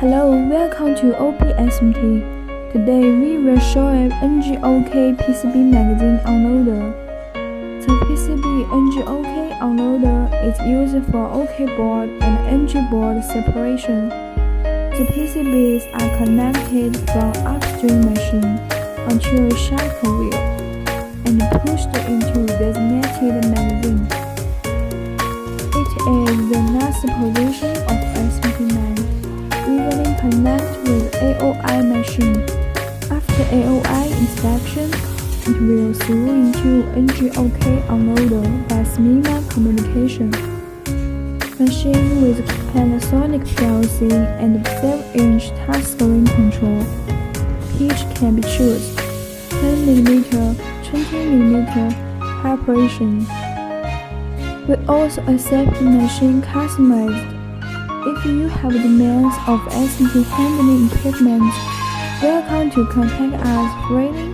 Hello, welcome to OBSMT. Today we will show an NGOK PCB magazine unloader. The PCB NGOK unloader is used for OK board and NG board separation. The PCBs are connected from upstream machine onto a cycle wheel and pushed into designated magazine. It is the last position of SMT line. Usually connect with AOI machine. After AOI inspection, it will through into NGOK unloader by SMT communication. Machine with Panasonic PLC and 7-inch touchscreen control. Pitch can be chosen 10mm, 20mm preparation. We also accept machine customized. If you have demands of SMT handling equipment, welcome to contact us freely